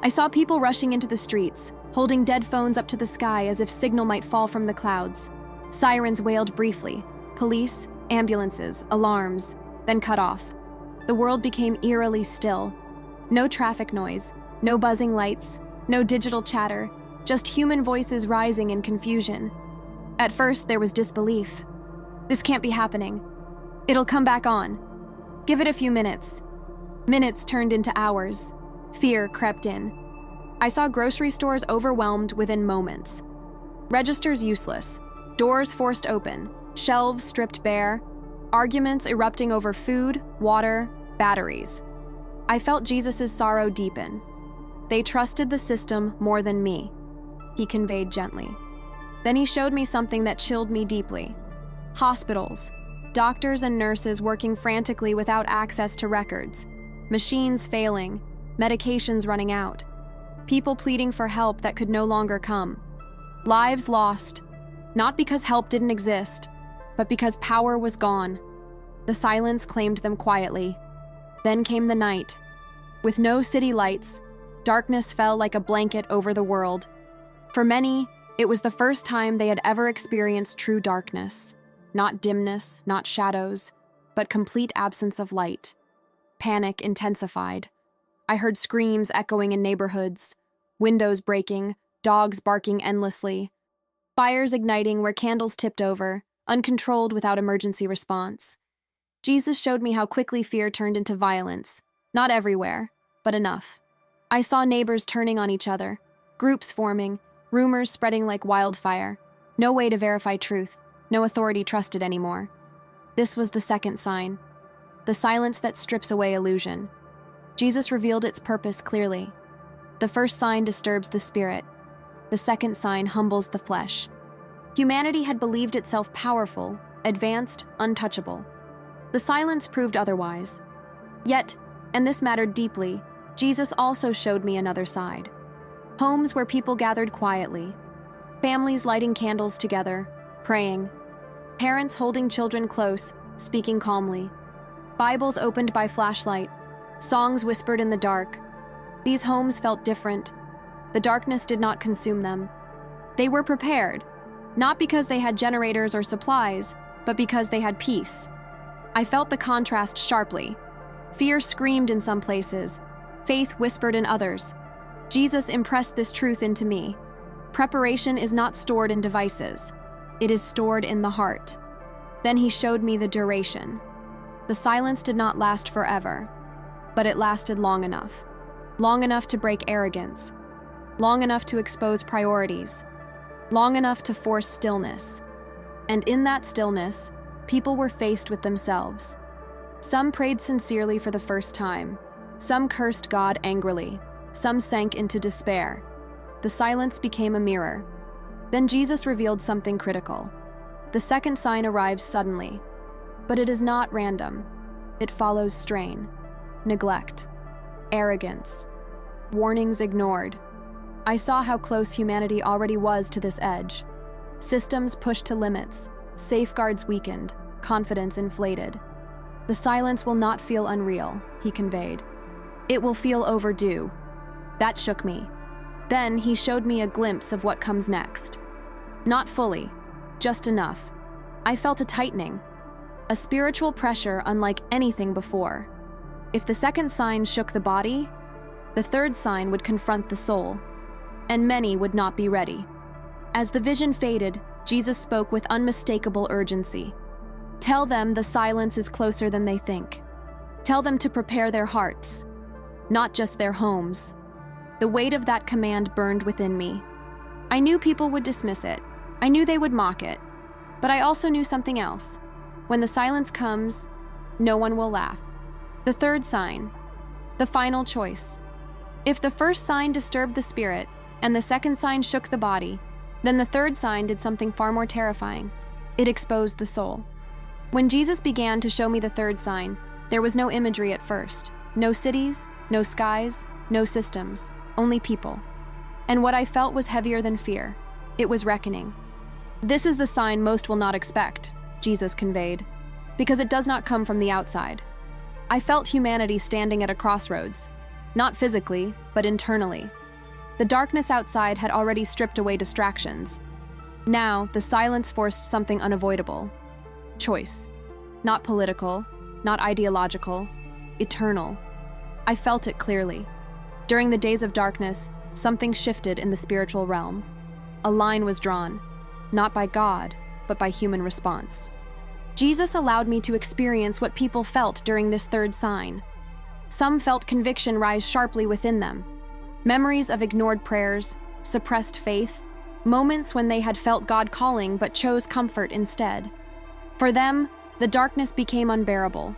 I saw people rushing into the streets, holding dead phones up to the sky as if signal might fall from the clouds. Sirens wailed briefly. Police, ambulances, alarms, then cut off. The world became eerily still. No traffic noise, no buzzing lights, no digital chatter, just human voices rising in confusion. At first, there was disbelief. This can't be happening. It'll come back on. Give it a few minutes. Minutes turned into hours. Fear crept in. I saw grocery stores overwhelmed within moments. Registers useless, doors forced open, shelves stripped bare, arguments erupting over food, water, batteries. I felt Jesus' sorrow deepen. They trusted the system more than me, he conveyed gently. Then he showed me something that chilled me deeply. Hospitals, doctors and nurses working frantically without access to records, machines failing, medications running out, people pleading for help that could no longer come. Lives lost, not because help didn't exist, but because power was gone. The silence claimed them quietly. Then came the night. With no city lights, darkness fell like a blanket over the world. For many, it was the first time they had ever experienced true darkness. Not dimness, not shadows, but complete absence of light. Panic intensified. I heard screams echoing in neighborhoods, windows breaking, dogs barking endlessly, fires igniting where candles tipped over, uncontrolled without emergency response. Jesus showed me how quickly fear turned into violence. Not everywhere, but enough. I saw neighbors turning on each other, groups forming, rumors spreading like wildfire. No way to verify truth, no authority trusted anymore. This was the second sign, the silence that strips away illusion. Jesus revealed its purpose clearly. The first sign disturbs the spirit. The second sign humbles the flesh. Humanity had believed itself powerful, advanced, untouchable. The silence proved otherwise. Yet, and this mattered deeply, Jesus also showed me another side. Homes where people gathered quietly, families lighting candles together, praying, parents holding children close, speaking calmly, Bibles opened by flashlight, songs whispered in the dark. These homes felt different. The darkness did not consume them. They were prepared, not because they had generators or supplies, but because they had peace. I felt the contrast sharply. Fear screamed in some places, faith whispered in others. Jesus impressed this truth into me. Preparation is not stored in devices. It is stored in the heart. Then he showed me the duration. The silence did not last forever, but it lasted long enough. Long enough to break arrogance. Long enough to expose priorities. Long enough to force stillness. And in that stillness, people were faced with themselves. Some prayed sincerely for the first time. Some cursed God angrily. Some sank into despair. The silence became a mirror. Then Jesus revealed something critical. The second sign arrives suddenly, but it is not random. It follows strain, neglect, arrogance, warnings ignored. I saw how close humanity already was to this edge. Systems pushed to limits, safeguards weakened, confidence inflated. The silence will not feel unreal, he conveyed. It will feel overdue. That shook me. Then he showed me a glimpse of what comes next. Not fully, just enough. I felt a tightening, a spiritual pressure unlike anything before. If the second sign shook the body, the third sign would confront the soul, and many would not be ready. As the vision faded, Jesus spoke with unmistakable urgency. Tell them the silence is closer than they think. Tell them to prepare their hearts, not just their homes. The weight of that command burned within me. I knew people would dismiss it. I knew they would mock it. But I also knew something else. When the silence comes, no one will laugh. The third sign, the final choice. If the first sign disturbed the spirit and the second sign shook the body, then the third sign did something far more terrifying. It exposed the soul. When Jesus began to show me the third sign, there was no imagery at first. No cities, no skies, no systems, only people. And what I felt was heavier than fear. It was reckoning. This is the sign most will not expect, Jesus conveyed, because it does not come from the outside. I felt humanity standing at a crossroads, not physically, but internally. The darkness outside had already stripped away distractions. Now, the silence forced something unavoidable. Choice. Not political, not ideological, eternal. I felt it clearly. During the days of darkness, something shifted in the spiritual realm. A line was drawn. Not by God, but by human response. Jesus allowed me to experience what people felt during this third sign. Some felt conviction rise sharply within them. Memories of ignored prayers, suppressed faith, moments when they had felt God calling but chose comfort instead. For them, the darkness became unbearable.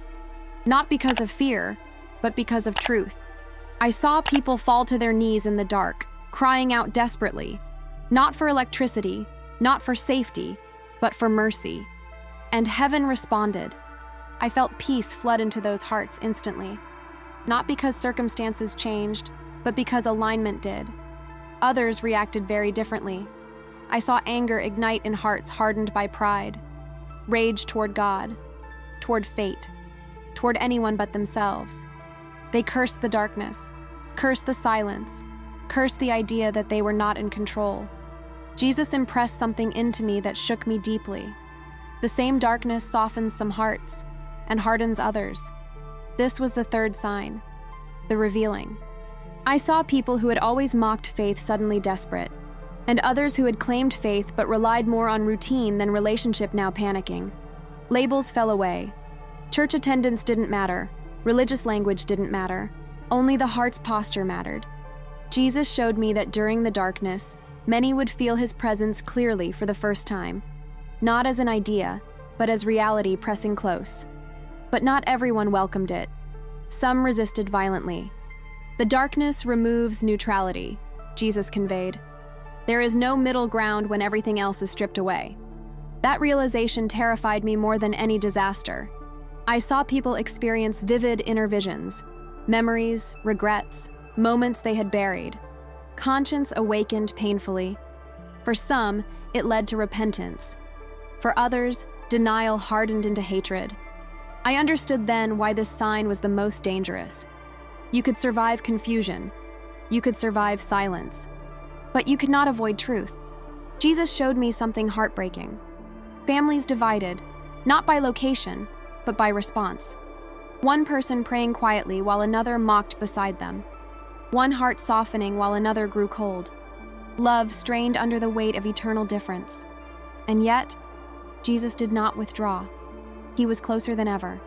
Not because of fear, but because of truth. I saw people fall to their knees in the dark, crying out desperately, not for electricity, not for safety, but for mercy. And heaven responded. I felt peace flood into those hearts instantly. Not because circumstances changed, but because alignment did. Others reacted very differently. I saw anger ignite in hearts hardened by pride, rage toward God, toward fate, toward anyone but themselves. They cursed the darkness, cursed the silence, cursed the idea that they were not in control. Jesus impressed something into me that shook me deeply. The same darkness softens some hearts and hardens others. This was the third sign, the revealing. I saw people who had always mocked faith suddenly desperate, and others who had claimed faith but relied more on routine than relationship now panicking. Labels fell away. Church attendance didn't matter. Religious language didn't matter. Only the heart's posture mattered. Jesus showed me that during the darkness, many would feel his presence clearly for the first time, not as an idea, but as reality pressing close. But not everyone welcomed it. Some resisted violently. The darkness removes neutrality, Jesus conveyed. There is no middle ground when everything else is stripped away. That realization terrified me more than any disaster. I saw people experience vivid inner visions, memories, regrets, moments they had buried. Conscience awakened painfully. For some, it led to repentance. For others, denial hardened into hatred. I understood then why this sign was the most dangerous. You could survive confusion. You could survive silence. But you could not avoid truth. Jesus showed me something heartbreaking. Families divided, Not by location, but by response. One person praying quietly while another mocked beside them. One heart softening while another grew cold. Love strained under the weight of eternal difference. And yet, Jesus did not withdraw. He was closer than ever.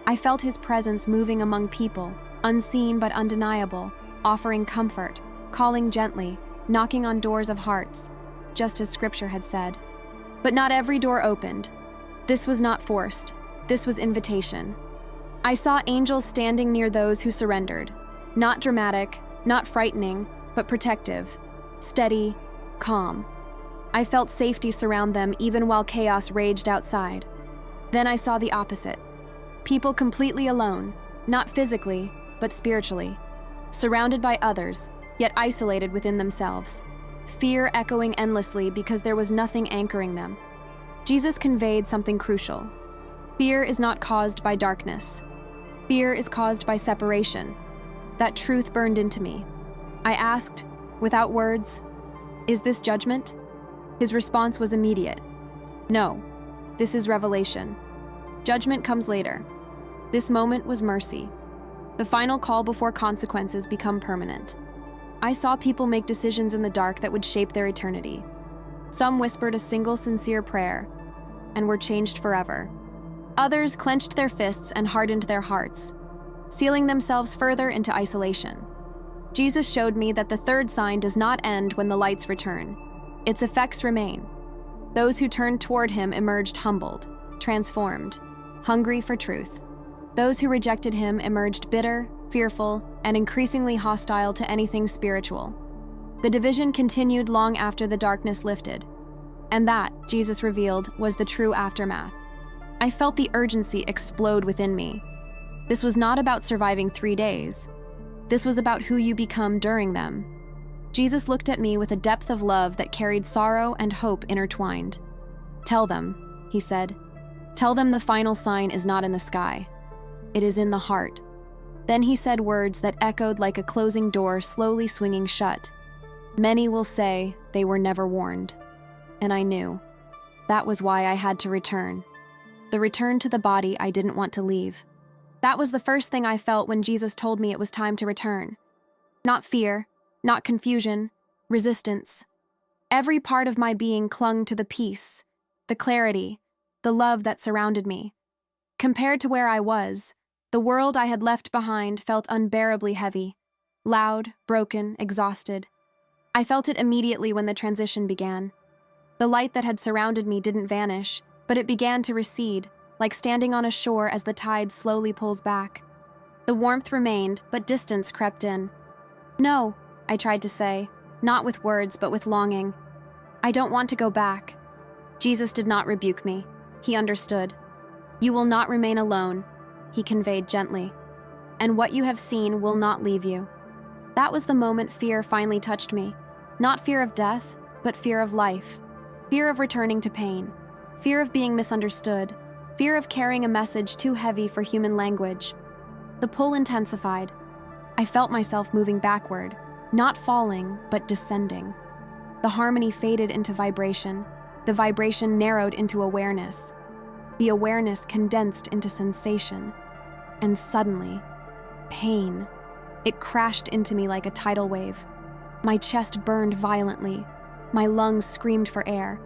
I felt his presence moving among people, unseen but undeniable, offering comfort, calling gently, knocking on doors of hearts, just as Scripture had said. But not every door opened. This was not forced. This was invitation. I saw angels standing near those who surrendered. Not dramatic, not frightening, but protective, steady, calm. I felt safety surround them even while chaos raged outside. Then I saw the opposite. People completely alone, not physically, but spiritually. Surrounded by others, yet isolated within themselves. Fear echoing endlessly because there was nothing anchoring them. Jesus conveyed something crucial. Fear is not caused by darkness. Fear is caused by separation. That truth burned into me. I asked, without words, "Is this judgment?" His response was immediate. "No, this is revelation. Judgment comes later. This moment was mercy. The final call before consequences become permanent." I saw people make decisions in the dark that would shape their eternity. Some whispered a single sincere prayer and were changed forever. Others clenched their fists and hardened their hearts, sealing themselves further into isolation. Jesus showed me that the third sign does not end when the lights return. Its effects remain. Those who turned toward him emerged humbled, transformed, hungry for truth. Those who rejected him emerged bitter, fearful, and increasingly hostile to anything spiritual. The division continued long after the darkness lifted. And that, Jesus revealed, was the true aftermath. I felt the urgency explode within me. This was not about surviving 3 days. This was about who you become during them. Jesus looked at me with a depth of love that carried sorrow and hope intertwined. "Tell them," he said. "Tell them the final sign is not in the sky. It is in the heart." Then he said words that echoed like a closing door slowly swinging shut. "Many will say they were never warned." And I knew. That was why I had to return. The return to the body I didn't want to leave. That was the first thing I felt when Jesus told me it was time to return. Not fear, not confusion, resistance. Every part of my being clung to the peace, the clarity, the love that surrounded me. Compared to where I was, the world I had left behind felt unbearably heavy, loud, broken, exhausted. I felt it immediately when the transition began. The light that had surrounded me didn't vanish, but it began to recede, like standing on a shore as the tide slowly pulls back. The warmth remained, but distance crept in. "No," I tried to say, not with words, but with longing. "I don't want to go back." Jesus did not rebuke me. He understood. "You will not remain alone," he conveyed gently. "And what you have seen will not leave you." That was the moment fear finally touched me. Not fear of death, but fear of life. Fear of returning to pain. Fear of being misunderstood. Fear of carrying a message too heavy for human language. The pull intensified. I felt myself moving backward, not falling, but descending. The harmony faded into vibration. The vibration narrowed into awareness. The awareness condensed into sensation. And suddenly, pain. It crashed into me like a tidal wave. My chest burned violently. My lungs screamed for air.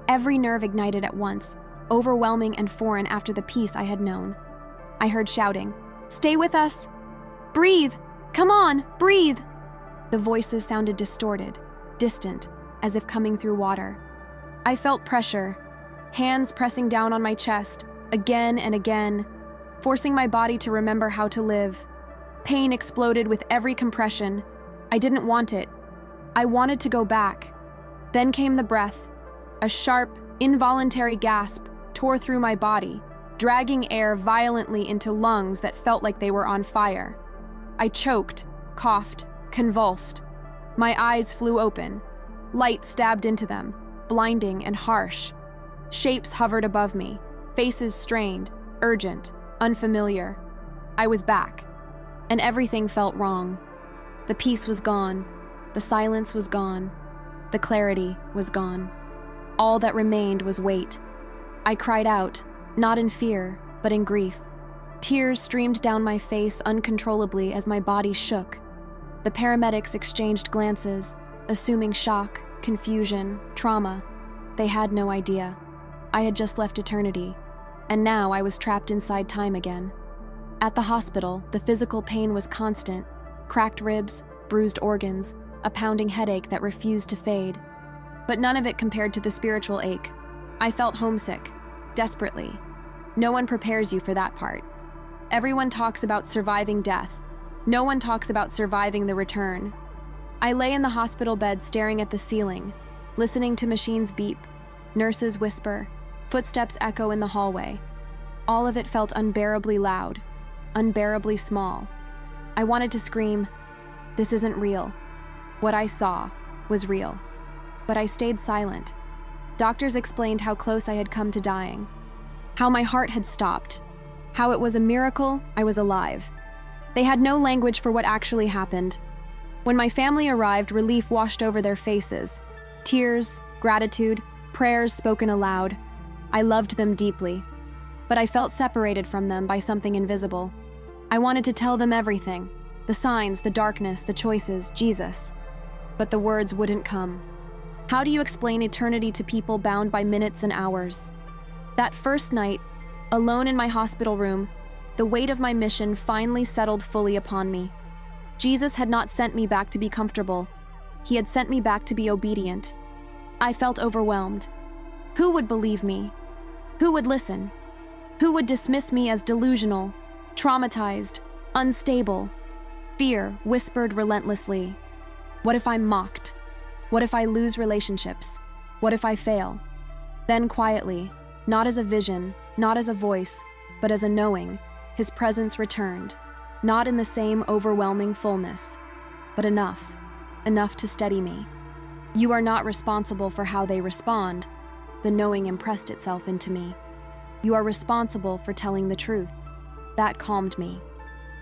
Every nerve ignited at once, overwhelming and foreign after the peace I had known. I heard shouting, "Stay with us! Breathe! Come on, breathe!" The voices sounded distorted, distant, as if coming through water. I felt pressure, hands pressing down on my chest, again and again, forcing my body to remember how to live. Pain exploded with every compression. I didn't want it. I wanted to go back. Then came the breath. A sharp, involuntary gasp tore through my body, dragging air violently into lungs that felt like they were on fire. I choked, coughed, convulsed. My eyes flew open. Light stabbed into them, blinding and harsh. Shapes hovered above me, faces strained, urgent, unfamiliar. I was back, and everything felt wrong. The peace was gone. The silence was gone. The clarity was gone. All that remained was weight. I cried out, Not in fear, but in grief. Tears streamed down my face uncontrollably as my body shook. The paramedics exchanged glances, assuming shock, confusion, trauma. They had no idea. I had just left eternity, and now I was trapped inside time again. At the hospital, the physical pain was constant: cracked ribs, bruised organs, a pounding headache that refused to fade. But none of it compared to the spiritual ache. I felt homesick, desperately. No one prepares you for that part. Everyone talks about surviving death. No one talks about surviving the return. I lay in the hospital bed staring at the ceiling, listening to machines beep, nurses whisper, footsteps echo in the hallway. All of it felt unbearably loud, unbearably small. I wanted to scream, "This isn't real." What I saw was real. But I stayed silent. Doctors explained how close I had come to dying, how my heart had stopped, how it was a miracle I was alive. They had no language for what actually happened. When my family arrived, relief washed over their faces. Tears, gratitude, prayers spoken aloud. I loved them deeply, but I felt separated from them by something invisible. I wanted to tell them everything: the signs, the darkness, the choices, Jesus. But the words wouldn't come. How do you explain eternity to people bound by minutes and hours? That first night, alone in my hospital room, the weight of my mission finally settled fully upon me. Jesus had not sent me back to be comfortable. He had sent me back to be obedient. I felt overwhelmed. Who would believe me? Who would listen? Who would dismiss me as delusional, traumatized, unstable? Fear whispered relentlessly. What if I'm mocked? What if I lose relationships? What if I fail? Then quietly, not as a vision, not as a voice, but as a knowing, his presence returned, not in the same overwhelming fullness, but enough to steady me. You are not responsible for how they respond. The knowing impressed itself into me. You are responsible for telling the truth. That calmed me.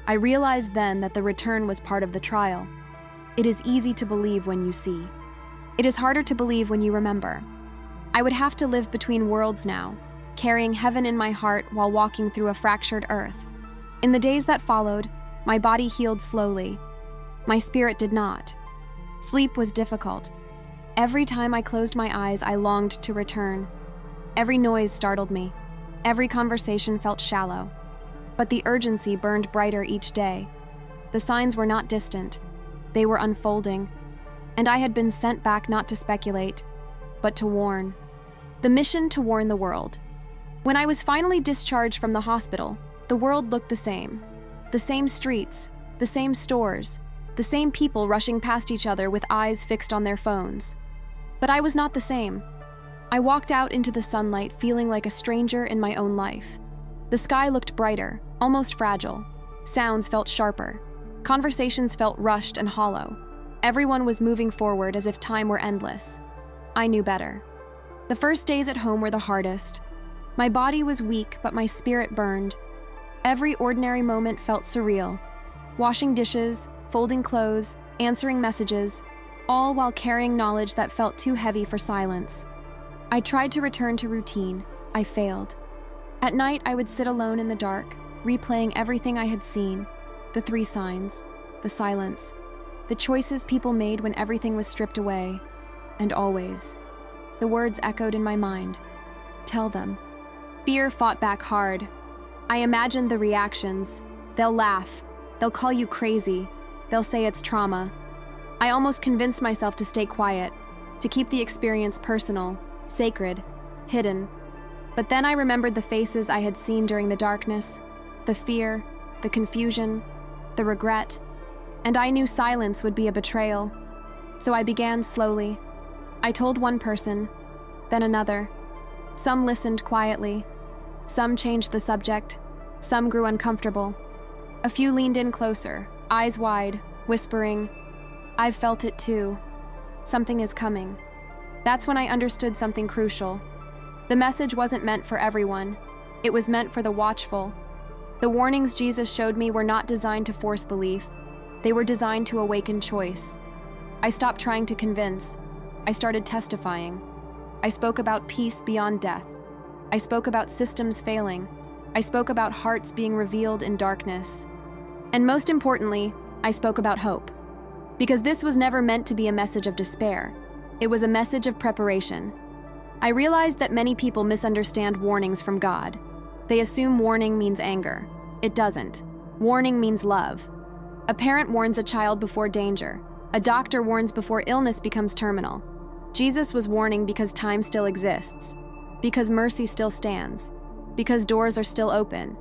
I realized then that the return was part of the trial. It is easy to believe when you see. It is harder to believe when you remember. I would have to live between worlds now, carrying heaven in my heart while walking through a fractured earth. In the days that followed, my body healed slowly. My spirit did not. Sleep was difficult. Every time I closed my eyes, I longed to return. Every noise startled me. Every conversation felt shallow. But the urgency burned brighter each day. The signs were not distant. They were unfolding. And I had been sent back not to speculate, but to warn. The mission to warn the world. When I was finally discharged from the hospital, the world looked the same. The same streets, the same stores, the same people rushing past each other with eyes fixed on their phones. But I was not the same. I walked out into the sunlight feeling like a stranger in my own life. The sky looked brighter, almost fragile. Sounds felt sharper. Conversations felt rushed and hollow. Everyone was moving forward as if time were endless. I knew better. The first days at home were the hardest. My body was weak, but my spirit burned. Every ordinary moment felt surreal. Washing dishes, folding clothes, answering messages, all while carrying knowledge that felt too heavy for silence. I tried to return to routine. I failed. At night, I would sit alone in the dark, replaying everything I had seen: the 3 signs, the silence, the choices people made when everything was stripped away, and always. The words echoed in my mind. Tell them. Fear fought back hard. I imagined the reactions. They'll laugh. They'll call you crazy. They'll say it's trauma. I almost convinced myself to stay quiet, to keep the experience personal, sacred, hidden. But then I remembered the faces I had seen during the darkness, the fear, the confusion, the regret, and I knew silence would be a betrayal. So I began slowly. I told one person, then another. Some listened quietly. Some changed the subject. Some grew uncomfortable. A few leaned in closer, eyes wide, whispering, "I've felt it too. Something is coming." That's when I understood something crucial. The message wasn't meant for everyone. It was meant for the watchful. The warnings Jesus showed me were not designed to force belief. They were designed to awaken choice. I stopped trying to convince. I started testifying. I spoke about peace beyond death. I spoke about systems failing. I spoke about hearts being revealed in darkness. And most importantly, I spoke about hope. Because this was never meant to be a message of despair. It was a message of preparation. I realized that many people misunderstand warnings from God. They assume warning means anger. It doesn't. Warning means love. A parent warns a child before danger. A doctor warns before illness becomes terminal. Jesus was warning because time still exists, because mercy still stands, because doors are still open.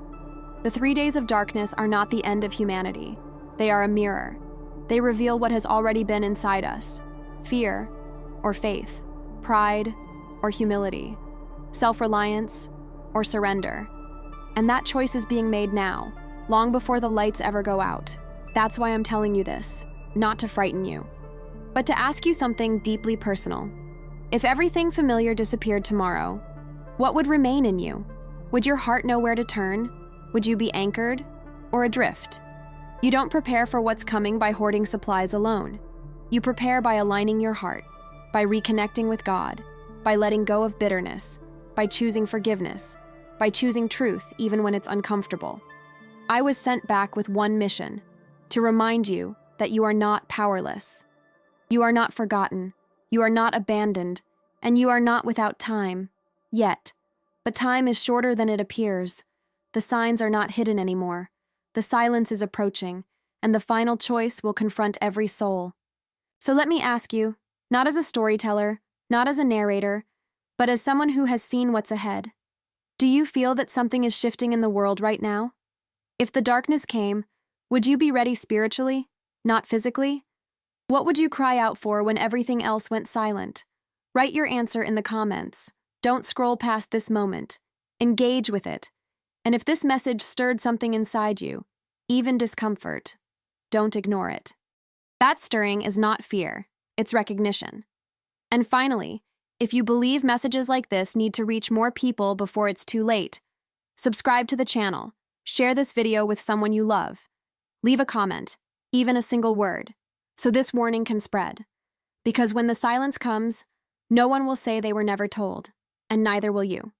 The 3 days of darkness are not the end of humanity. They are a mirror. They reveal what has already been inside us: fear or faith, pride or humility, self-reliance or surrender. And that choice is being made now, long before the lights ever go out. That's why I'm telling you this, not to frighten you, but to ask you something deeply personal. If everything familiar disappeared tomorrow, what would remain in you? Would your heart know where to turn? Would you be anchored or adrift? You don't prepare for what's coming by hoarding supplies alone. You prepare by aligning your heart, by reconnecting with God, by letting go of bitterness, by choosing forgiveness, by choosing truth even when it's uncomfortable. I was sent back with one mission: to remind you that you are not powerless. You are not forgotten. You are not abandoned. And you are not without time. Yet. But time is shorter than it appears. The signs are not hidden anymore. The silence is approaching, and the final choice will confront every soul. So let me ask you, not as a storyteller, not as a narrator, but as someone who has seen what's ahead. Do you feel that something is shifting in the world right now? If the darkness came, would you be ready spiritually, not physically? What would you cry out for when everything else went silent? Write your answer in the comments. Don't scroll past this moment. Engage with it. And if this message stirred something inside you, even discomfort, don't ignore it. That stirring is not fear, it's recognition. And finally, if you believe messages like this need to reach more people before it's too late, subscribe to the channel, share this video with someone you love, leave a comment, even a single word, so this warning can spread. Because when the silence comes, no one will say they were never told, and neither will you.